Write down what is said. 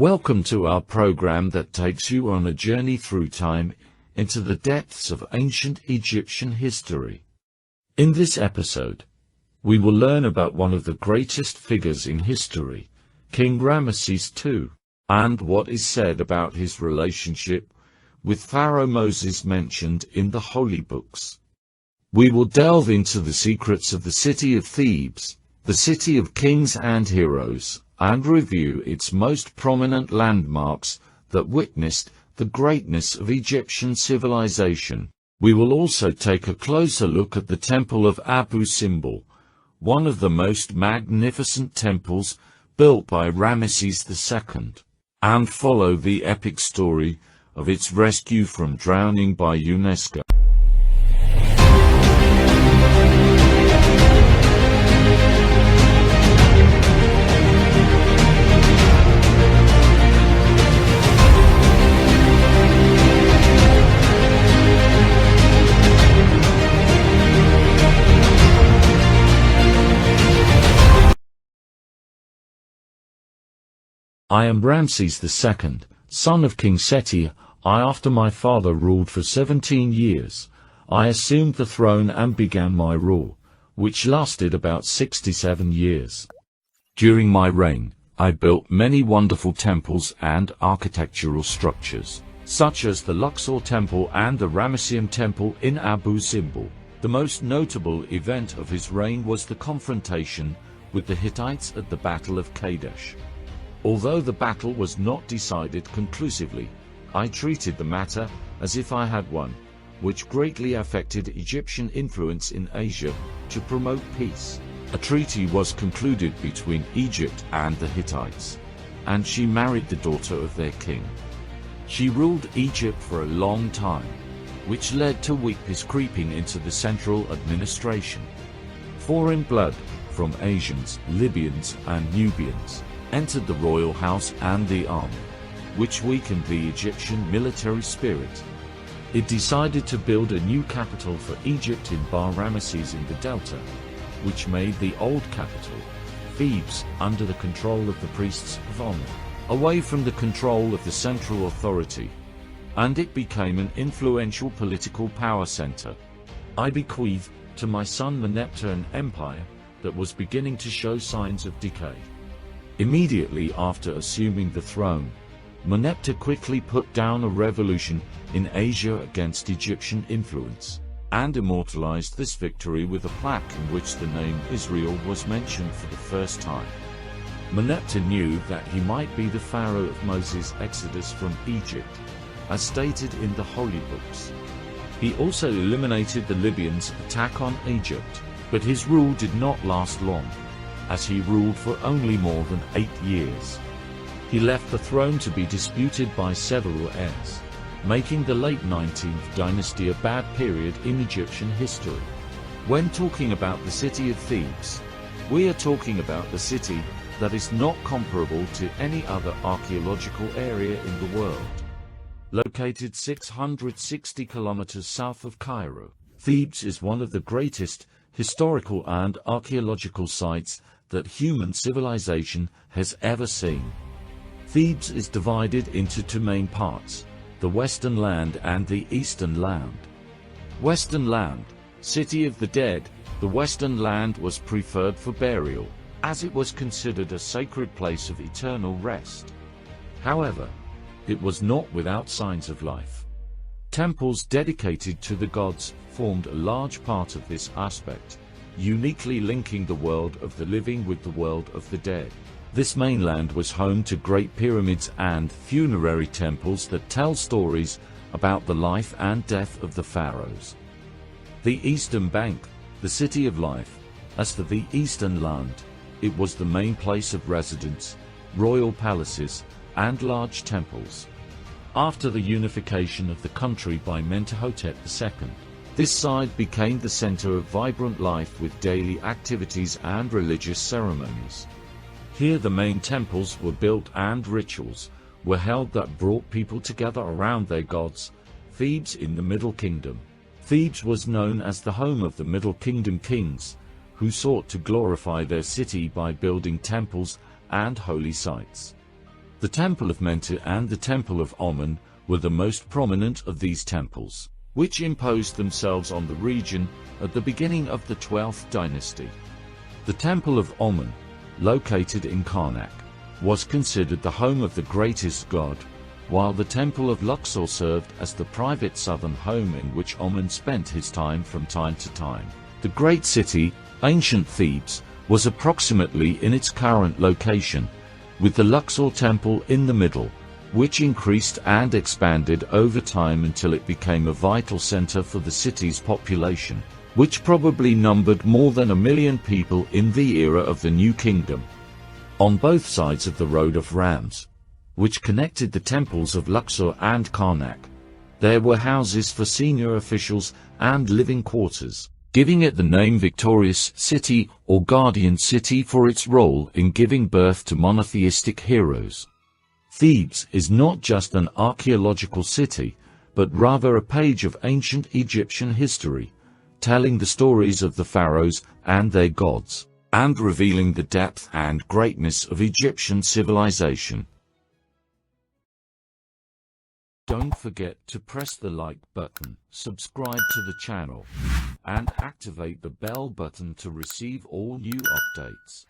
Welcome to our program that takes you on a journey through time into the depths of ancient Egyptian history. In this episode, we will learn about one of the greatest figures in history, King Rameses II, and what is said about his relationship with Pharaoh Moses mentioned in the holy books. We will delve into the secrets of the city of Thebes, the city of kings and heroes, and review its most prominent landmarks that witnessed the greatness of Egyptian civilization. We will also take a closer look at the Temple of Abu Simbel, one of the most magnificent temples built by Rameses II, and follow the epic story of its rescue from drowning by UNESCO. I am Ramses II, son of King Seti. After my father ruled for 17 years, I assumed the throne and began my rule, which lasted about 67 years. During my reign, I built many wonderful temples and architectural structures, such as the Luxor Temple and the Ramesseum Temple in Abu Simbel. The most notable event of his reign was the confrontation with the Hittites at the Battle of Kadesh. Although the battle was not decided conclusively, I treated the matter as if I had won, which greatly affected Egyptian influence in Asia to promote peace. A treaty was concluded between Egypt and the Hittites, and she married the daughter of their king. She ruled Egypt for a long time, which led to weakness creeping into the central administration. Foreign blood from Asians, Libyans, and Nubians entered the royal house and the army, which weakened the Egyptian military spirit. It decided to build a new capital for Egypt in Bar Ramesses in the Delta, which made the old capital, Thebes, under the control of the priests of honor, away from the control of the central authority, and it became an influential political power center. I bequeathed to my son Meneptah an empire that was beginning to show signs of decay. Immediately after assuming the throne, Meneptah quickly put down a revolution in Asia against Egyptian influence, and immortalized this victory with a plaque in which the name Israel was mentioned for the first time. Meneptah knew that he might be the pharaoh of Moses' exodus from Egypt, as stated in the holy books. He also eliminated the Libyans' attack on Egypt, but his rule did not last long, as he ruled for only more than 8 years. He left the throne to be disputed by several heirs, making the late 19th dynasty a bad period in Egyptian history. When talking about the city of Thebes, we are talking about the city that is not comparable to any other archaeological area in the world. Located 660 kilometers south of Cairo, Thebes is one of the greatest historical and archaeological sites that human civilization has ever seen. Thebes is divided into two main parts, the Western Land and the Eastern Land. Western Land, city of the dead. The Western Land was preferred for burial, as it was considered a sacred place of eternal rest. However, it was not without signs of life. Temples dedicated to the gods formed a large part of this aspect, uniquely linking the world of the living with the world of the dead. This mainland was home to great pyramids and funerary temples that tell stories about the life and death of the pharaohs. The Eastern Bank, the city of life. As for the Eastern Land, it was the main place of residence, royal palaces, and large temples. After the unification of the country by Mentuhotep II, this side became the center of vibrant life with daily activities and religious ceremonies. Here the main temples were built and rituals were held that brought people together around their gods. Thebes in the Middle Kingdom. Thebes was known as the home of the Middle Kingdom kings, who sought to glorify their city by building temples and holy sites. The Temple of Mentu and the Temple of Amun were the most prominent of these temples, which imposed themselves on the region at the beginning of the 12th dynasty. The Temple of Amun, located in Karnak, was considered the home of the greatest god, while the Temple of Luxor served as the private southern home in which Amun spent his time from time to time. The great city, ancient Thebes, was approximately in its current location, with the Luxor temple in the middle, which increased and expanded over time until it became a vital center for the city's population, which probably numbered more than 1 million people in the era of the New Kingdom. On both sides of the road of Rams, which connected the temples of Luxor and Karnak, there were houses for senior officials and living quarters, giving it the name Victorious City or Guardian City for its role in giving birth to monotheistic heroes. Thebes is not just an archaeological city, but rather a page of ancient Egyptian history, telling the stories of the pharaohs and their gods, and revealing the depth and greatness of Egyptian civilization. Don't forget to press the like button, subscribe to the channel, and activate the bell button to receive all new updates.